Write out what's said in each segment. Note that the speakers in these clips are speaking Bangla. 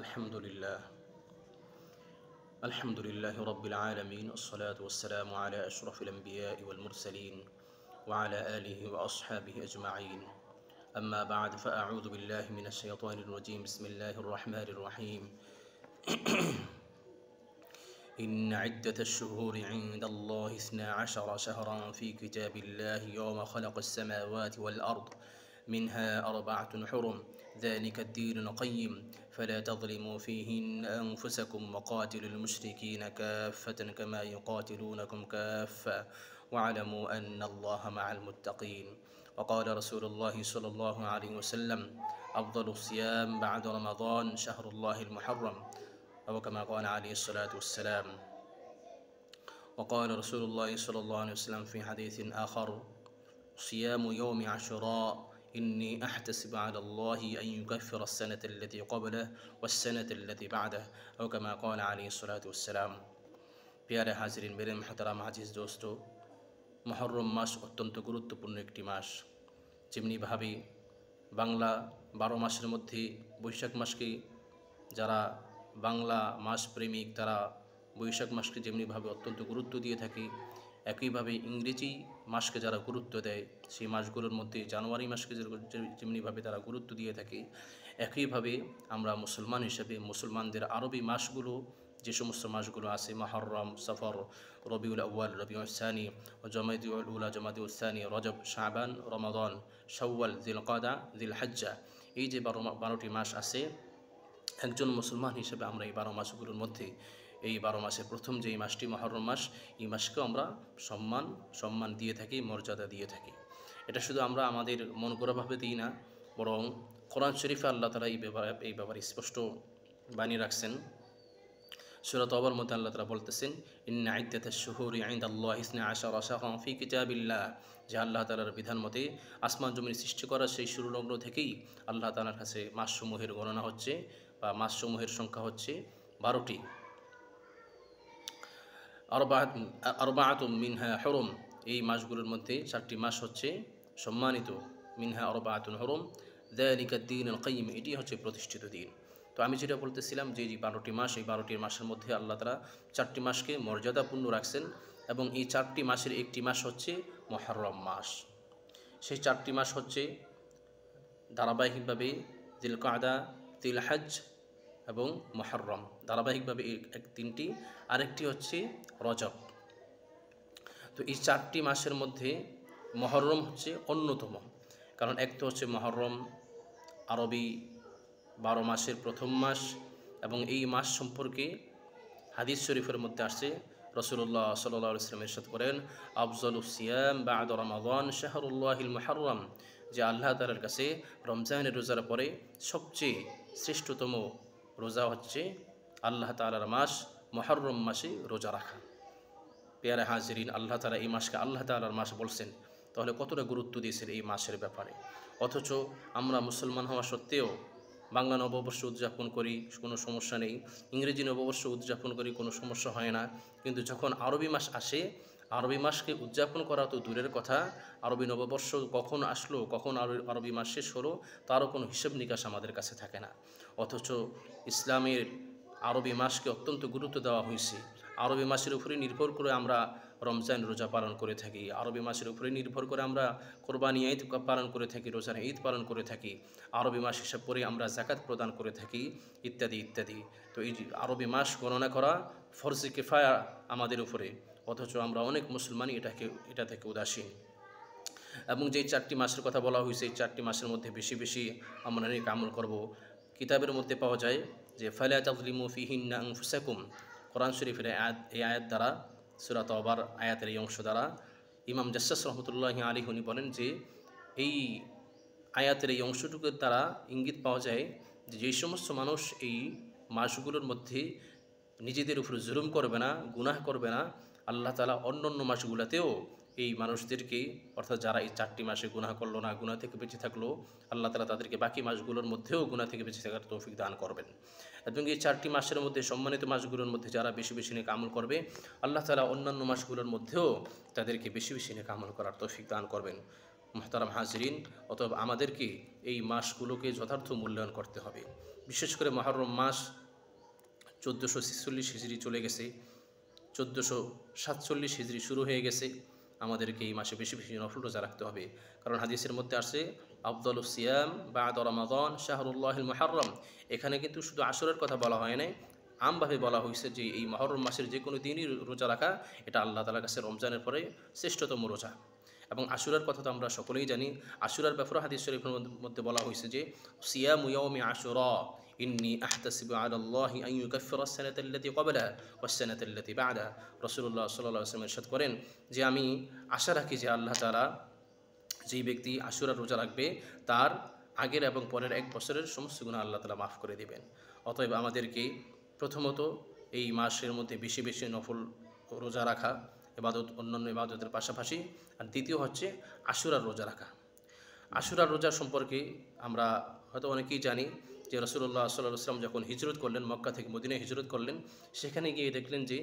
الحمد لله الحمد لله رب العالمين، والصلاة والسلام على أشرف الأنبياء والمرسلين وعلى آله وأصحابه أجمعين. أما بعد، فأعوذ بالله من الشيطان الرجيم. بسم الله الرحمن الرحيم. إن عدة الشهور عند الله 12 شهرا في كتاب الله يوم خلق السماوات والأرض منها 4 حرم ذلك الدين القيم فلا تظلموا فيهن أنفسكم وقاتلوا المشركين كافة كما يقاتلونكم كافة واعلموا أن الله مع المتقين. وقال رسول الله صلى الله عليه وسلم: أفضل الصيام بعد رمضان شهر الله المحرم، أو كما قال عليه الصلاة والسلام. وقال رسول الله صلى الله عليه وسلم في حديث آخر: صيام يوم عاشوراء إني أحتسب على الله أن يكفر السنة التي قبله والسنة التي بعده، أو كما قال عليه الصلاة والسلام. প্যারে হাজিরিন, মেরে মুহতারাম আজিজ দোস্ত, মুহররম মাস অত্যন্ত গুরুত্বপূর্ণ একটি মাস। যেমনিভাবে বাংলা 12 মাসের মধ্যে বৈশাখ মাসকে যারা বাংলা মাস প্রেমিক তারা বৈশাখ মাসকে যেমনিভাবে অত্যন্ত গুরুত্ব দিয়ে থাকে, একইভাবে ইংরেজি মাসকে যারা গুরুত্ব দেয় সেই মাসগুলোর মধ্যে জানুয়ারি মাসকে যেমনিভাবে তারা গুরুত্ব দিয়ে থাকে, একইভাবে আমরা মুসলমান হিসেবে মুসলমানদের আরবি মাসগুলো যে সমস্ত মাসগুলো আছে মুহররম, সফর, রবিউল আউয়াল, রবিউল সানি, জমাদিউল উলা, জমাদিউল সানি, রজব, শাবান, রমাদান, শাওয়াল, জিলকাদা, জিলহজ্জা, এই যে 12টি মাস আছে, একজন মুসলমান হিসেবে আমরা এই 12 মাসগুলোর মধ্যে এই 12 মাসের প্রথম যেই মাসটি মুহররম মাস, এই মাসকেও আমরা সম্মান দিয়ে থাকি, মর্যাদা দিয়ে থাকি। এটা শুধু আমরা আমাদের মন গড়াভাবে দিই না, বরং কোরআন শরীফে আল্লাহ তাআলা এই ব্যাপারে স্পষ্ট বাণী রাখছেন। সূরা তাওবার মধ্যে আল্লাহ তাআলা বলতেছেন, ইন্না ইদ্দাতাশ শুহুরি ইনদাল্লাহি 12 শাহরান ফি কিতাবিল্লাহ, যে আল্লাহ তাআলার বিধান মতে আসমান জমিন সৃষ্টি করার সেই শুরুলগ্ন থেকেই আল্লাহ তাআলার কাছে মাসসমূহের গণনা হচ্ছে বা মাসসমূহের সংখ্যা হচ্ছে 12টি। আরবাআতুম মিনহা হুরুম, এই মাসগুলোর মধ্যে 4টি মাস হচ্ছে সম্মানিত। মিনহা আরবাআতুন হুরুম যালিকা দ্বীনুল কাইয়্যিম, এটি হচ্ছে প্রতিষ্ঠিত দিন। তো আমি যেটা বলতেছিলাম যে 12টি মাস, এই 12টি মাসের মধ্যে আল্লাহ তাআলা 4টি মাসকে মর্যাদাপূর্ণ রাখছেন, এবং এই 4টি মাসের একটি মাস হচ্ছে মুহররম মাস। সেই 4টি মাস হচ্ছে ধারাবাহিকভাবে জিলকাদা, জিলহজ এবং মুহররম, ধারাবাহিকভাবে 3টি, আরেকটি হচ্ছে রজব। তো এই 4টি মাসের মধ্যে মুহররম হচ্ছে অন্যতম, কারণ এক তো হচ্ছে মুহররম আরবি 12 মাসের প্রথম মাস, এবং এই মাস সম্পর্কে হাদিস শরীফের মধ্যে আসছে, রাসূলুল্লাহ সাল্লাল্লাহু আলাইহি ওয়াসাল্লাম ইরশাদ করেন, আফজালুস সিয়াম বা'দা রমাদান শাহরুল্লাহিল মুহররম, যে আল্লাহ তাআলার কাছে রমজানের রোজার পরে সবচেয়ে শ্রেষ্ঠতম রোজা হচ্ছে আল্লাহ তাআলার মাস মুহররম মাসে রোজা রাখা। পেয়ারে হাজিরিন, আল্লাহ তাআলা এই মাসকে আল্লাহ তাআলার মাস বলছেন, তাহলে কতটা গুরুত্ব দিয়েছেন এই মাসের ব্যাপারে। অথচ আমরা মুসলমান হওয়া সত্ত্বেও বাংলা নববর্ষ উদযাপন করি, কোনো সমস্যা নেই, ইংরেজি নববর্ষ উদযাপন করি, কোনো সমস্যা হয় না, কিন্তু যখন আরবি মাস আসে, আরবি মাসকে উদযাপন করা তো দূরের কথা, আরবি নববর্ষ কখন আসলো, কখন আরবি মাস শেষ হলো, তারও কোনো হিসাব নিকাশ আমাদের কাছে থাকে না। অথচ ইসলামের আরবি মাসকে অত্যন্ত গুরুত্ব দেওয়া হয়েছে। আরবি মাসের উপরে নির্ভর করে আমরা রমজান রোজা পালন করে থাকি, আরবি মাসের উপরে নির্ভর করে আমরা কোরবানি ঈদ পালন করে থাকি, রোজার ঈদ পালন করে থাকি, আরবি মাস হিসাব করে আমরা যাকাত প্রদান করে থাকি, ইত্যাদি ইত্যাদি। তো এই আরবি মাস গণনা করা ফরজে কিফায়া আমাদের উপরে, অথচ আমরা অনেক মুসলমানই এটা থেকে উদাসীন। এবং যেই 4টি মাসের কথা বলা হয়েছে, এই 4টি মাসের মধ্যে বেশি বেশি আমরা নেক আমল করব। কিতাবের মধ্যে পাওয়া যায় যে ফালা তাযলিমু ফিহিন্না আনফুসাকুম, কোরআন শরীফের এই আয়াত দ্বারা, সূরা তাওবার আয়াতের এই অংশ দ্বারা ইমাম জাসসাস রহমতুল্লাহি আলাইহি উনি বলেন যে এই আয়াতের এই অংশটুকুর দ্বারা ইঙ্গিত পাওয়া যায় যে যেই সমস্ত মানুষ এই মাসগুলোর মধ্যে নিজেদের উপর জুলুম করবে না, গুনাহ করবে না, আল্লাহ তাআলা অন্য মাসগুলোতেও এই মানুষদেরকে, অর্থাৎ যারা এই 4টি মাসে গুনাহ করলো না, গুনাহ থেকে বেঁচে থাকলো, আল্লাহ তাআলা তাদেরকে বাকি মাসগুলোর মধ্যেও গুনাহ থেকে বেঁচে থাকার তৌফিক দান করবেন। এবং এই 4টি মাসের মধ্যে, সম্মানিত মাসগুলোর মধ্যে যারা বেশি বেশি নেক আমল করবে, আল্লাহ তাআলা অন্যান্য মাসগুলোর মধ্যেও তাদেরকে বেশি বেশি নেক আমল করার তৌফিক দান করবেন। মুহতারাম হাজিরিন, অতএব আমাদেরকে এই মাসগুলোকে যথার্থ মূল্যায়ন করতে হবে। বিশেষ করে মুহররম মাস 1446 হিজরি চলে গেছে, 1447 হিজরি শুরু হয়ে গেছে। আমাদেরকে এই মাসে বেশি বেশি নফল রোজা রাখতে হবে, কারণ হাদিসের মধ্যে আসছে আফদালুস সিয়াম বা'দা রমাদান শাহরুল্লাহিল মুহররম। এখানে কিন্তু শুধু আশুরার কথা বলা হয় নাই, আমভাবে বলা হয়েছে যে এই মুহররম মাসের যে কোনো দিনই রোজা রাখা এটা আল্লাহ তাআলার কাছে রমজানের পরে শ্রেষ্ঠতম রোজা। এবং আশুরার কথা তো আমরা সকলেই জানি। আশুরার ব্যাপারে হাদিস শরীফের মধ্যে বলা হয়েছে যে সিয়ামু ইয়াউমি আশুরা ইন্নী আহতাসিবু আলাল্লাহি আন ইউকাফিরা আস-সানাতা আল্লাতী ক্বাবলাহা ওয়াস-সানাতা আল্লাতী বা'দাহা। রাসূলুল্লাহ সাল্লাল্লাহু আলাইহি ওয়াসাল্লাম ইরশাদ করেন যে আমি আশা রাখি যে আল্লাহ তাআলা যেই ব্যক্তি আশুরার রোজা রাখবে তার আগের এবং পরের এক বছরের সমস্ত গুনাহ আল্লাহ তাআলা মাফ করে দিবেন। অতএব আমাদেরকে প্রথমত এই মাসের মধ্যে বেশি বেশি নফল রোজা রাখা, ইবাদত অন্যান্য ইবাদতের পাশাপাশি। আর দ্বিতীয় হচ্ছে আশুরার রোজা রাখা। আশুরার রোজা সম্পর্কে আমরা হয়তো অনেকেই জানি যে রাসূলুল্লাহ সাল্লাল্লাহু আলাইহি ওয়াসাল্লাম যখন হিজরত করলেন, মক্কা থেকে মদিনায় হিজরত করলেন, সেখানে গিয়ে দেখলেন যে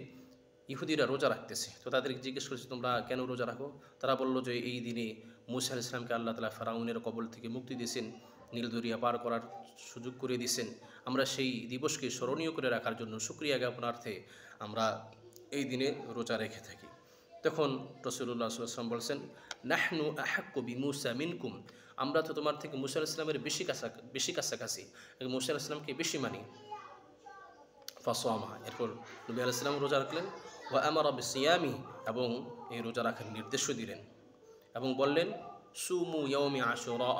ইহুদিরা রোজা রাখতেছে। তো তাদেরকে জিজ্ঞেস করেছে তোমরা কেন রোজা রাখো? তারা বলল যে এই দিনে মূসা আলাইহিস সালামকে আল্লাহ তাআলা ফেরাউনের কবল থেকে মুক্তি দিয়েছেন, নীল দরিয়া পার করার সুযোগ করে দিয়েছেন। আমরা সেই দিবসকে স্মরণীয় করে রাখার জন্য শুকরিয়া জ্ঞাপনার্থে আমরা এই দিনে রোজা রেখে থাকি। তখন রাসূলুল্লাহ সাল্লাল্লাহু আলাইহি ওয়াসাল্লাম বলছেন নাহনু আহাক্কু বিমূসা মিনকুম, আমরা তো তোমার থেকে মূসা আলাইহিস সালামের বেশি কাছাকাছি, মূসা আলাইহিস সালামকে বেশি মানি। ফাসামা, এরপর নবী আলাইহিস সালাম রোজা রাখলেন। ওয়া আমারা বিসিয়ামি, এবং এই রোজা রাখার নির্দেশও দিলেন এবং বললেন সুমু ইয়াউমি আশুরা,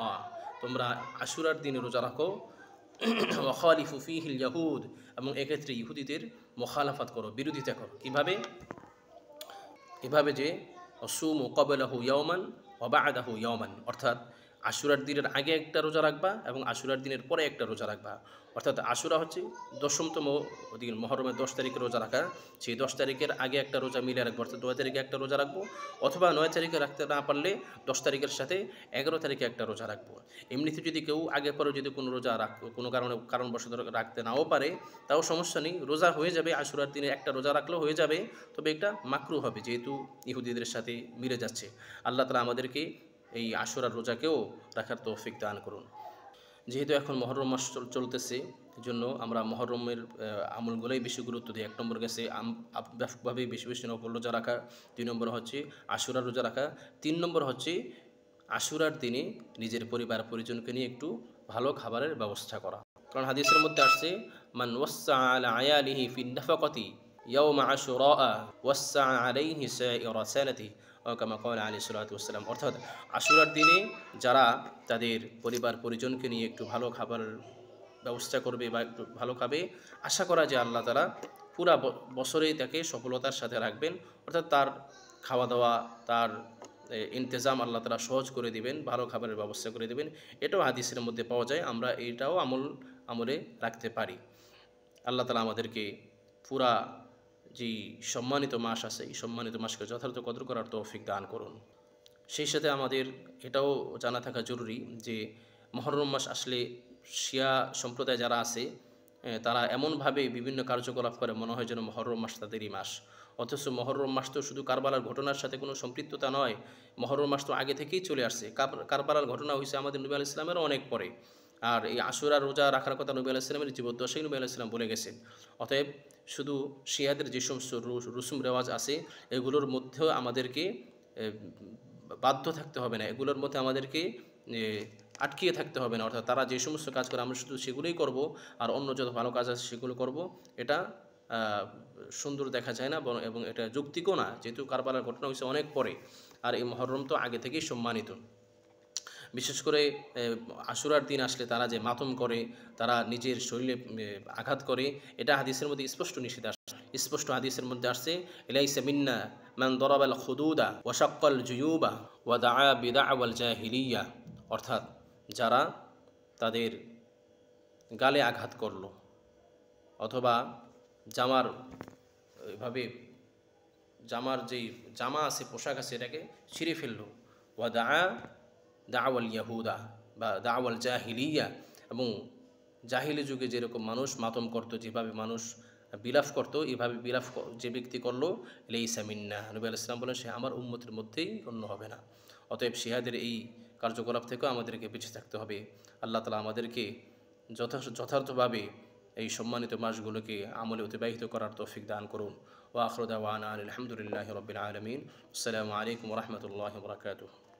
তোমরা আশুরার দিনে রোজা রাখো। ওয়া খালিফু ফীহিল ইয়াহুদ, এবং এক্ষেত্রে ইহুদিদের মুখালাফাত করো, বিরোধিতা করো। এভাবে যে সুমু ক্বাবলাহু ইয়াওমান ওয়া বা'দাহু ইয়াওমান, অর্থাৎ আশুরার দিনের আগে একটা রোজা রাখবা এবং আশুরার দিনের পরে একটা রোজা রাখবা। অর্থাৎ আশুরা হচ্ছে 10তম দিন, মুহররমের 10 তারিখে রোজা রাখা, সেই 10 তারিখের আগে একটা রোজা মিলে রাখবো, অর্থাৎ 9 তারিখে একটা রোজা রাখবো, অথবা 9 তারিখে রাখতে না পারলে 10 তারিখের সাথে 11 তারিখে একটা রোজা রাখবো। এমনিতে যদি কেউ আগে পরে যদি কোনো রোজা কোনো কারণবশত রাখতে নাও পারে তাও সমস্যা নেই, রোজা হয়ে যাবে। আশুরার দিনে একটা রোজা রাখলেও হয়ে যাবে, তবে এটা মাকরু হবে যেহেতু ইহুদিদের সাথে মিলে যাচ্ছে। আল্লাহ তাআলা আমাদেরকে এই আশুরার রোজাকেও রাখার তৌফিক দান করুন। যেহেতু এখন মুহররম মাস চলতেছে, এই জন্য আমরা মুহররমের আমলগুলোই বেশি গুরুত্ব দিই। 1 নম্বর গেছে ব্যাপকভাবে বেশি বেশি নফল রোজা রাখা, 2 নম্বর হচ্ছে আশুরার রোজা রাখা, 3 নম্বর হচ্ছে আশুরার দিনে নিজের পরিবার পরিজনকে নিয়ে একটু ভালো খাবারের ব্যবস্থা করা। কারণ হাদিসের মধ্যে আসছে মান ওয়াসসা আলা আয়ালিহি ফিন নাফাকাতি ইয়াউমা আশুরা ওয়াসসা আলাইহি সাইরা সানাতি কামা ক্বালা আলাইহিস সালাতু ওয়াস সালাম। অর্থাৎ আশুরার দিনে যারা তাদের পরিবার পরিজনকে নিয়ে একটু ভালো খাবারের ব্যবস্থা করবে বা একটু ভালো খাবে, আশা করা যে আল্লাহ তাআলা পুরা বছরেই তাকে সফলতার সাথে রাখবেন। অর্থাৎ তার খাওয়া দাওয়া, তার ইন্তজাম আল্লাহ তাআলা সহজ করে দিবেন, ভালো খাবারের ব্যবস্থা করে দিবেন। এটাও হাদিসের মধ্যে পাওয়া যায়, আমরা এটাও আমলে রাখতে পারি। আল্লাহ তাআলা আমাদেরকে পুরা যেই সম্মানিত মাস আছে এই সম্মানিত মাসকে যথার্থ কদর করার তৌফিক দান করুন। সেই সাথে আমাদের এটাও জানা থাকা জরুরি যে মুহররম মাস আসলে শিয়া সম্প্রদায় যারা আছে তারা এমনভাবে বিভিন্ন কার্যকলাপ করে মনে হয় যেন মুহররম মাস তাদেরই মাস। অথচ মুহররম মাস তো শুধু কারবালার ঘটনার সাথে কোনো সম্পৃক্ততা নয়, মুহররম মাস তো আগে থেকেই চলে আসছে। কারবালার ঘটনা হয়েছে আমাদের নবী আলাইহিস সালামেরও অনেক পরে। আর এই আশুরা রোজা রাখার কথা নবী আলাইহিস সালামের জীবদ্দশায় নবী আলাইহিস সালাম বলে গেছেন। অতএব শুধু শিয়াদের যে সমস্ত রুসুম রেওয়াজ আছে এগুলোর মধ্যেও আমাদেরকে বাধ্য থাকতে হবে না, এগুলোর মধ্যে আমাদেরকে আটকিয়ে থাকতে হবে না। অর্থাৎ তারা যে সমস্ত কাজ করে আমরা শুধু সেগুলোই করব, আর অন্য যত ভালো কাজ আছে সেগুলো করব, এটা সুন্দর দেখা যায় না এবং এটা যৌক্তিকও না, যেহেতু কারবালার ঘটনা হয়েছে অনেক পরে। আর এই মুহররম তো আগে থেকেই সম্মানিত। বিশেষ করে আশুরার দিন আসলে তারা যে মাতম করে, তারা নিজের শরীরে আঘাত করে, এটা হাদিসের মধ্যে স্পষ্ট নিষেধ আসছে। স্পষ্ট হাদিসের মধ্যে আসছে লাইসা মিন্না মান দরাবাল খুদুদা ওয়া শাক্কাল জুয়ুবা ওয়া দাআ বিদাওয়াল জাহিলিয়া, অর্থাৎ যারা তাদের গালে আঘাত করলো অথবা জামার এভাবে জামার যেই জামা আছে, পোশাক আছে, এটাকে ছিঁড়ে ফেললো, ওয়া দাওয়াল ইয়াহুদা বা দাওয়াল জাহিলিয়া, এবং জাহিলি যুগে যেরকম মানুষ মাতম করতো, যেভাবে মানুষ বিলাপ করতো, এভাবে বিলাপ যে ব্যক্তি করলো লাইসা মিন্না, নবী আলাইহিস সালাম বলেন সে আমার উম্মতের মধ্যেই গণ্য হবে না। অতএব শিয়াদের এই কার্যকলাপ থেকেও আমাদেরকে বেঁচে থাকতে হবে। আল্লাহ তাআলা আমাদেরকে যথার্থভাবে এই সম্মানিত মাসগুলোকে আমলে অতিবাহিত করার তৌফিক দান করুন। ওয়া আখিরু দাওয়ানা আলহামদুলিল্লাহি রাব্বিল আলামিন। আসসালামু আলাইকুম ওয়া রাহমাতুল্লাহি ওয়া বারাকাতুহু।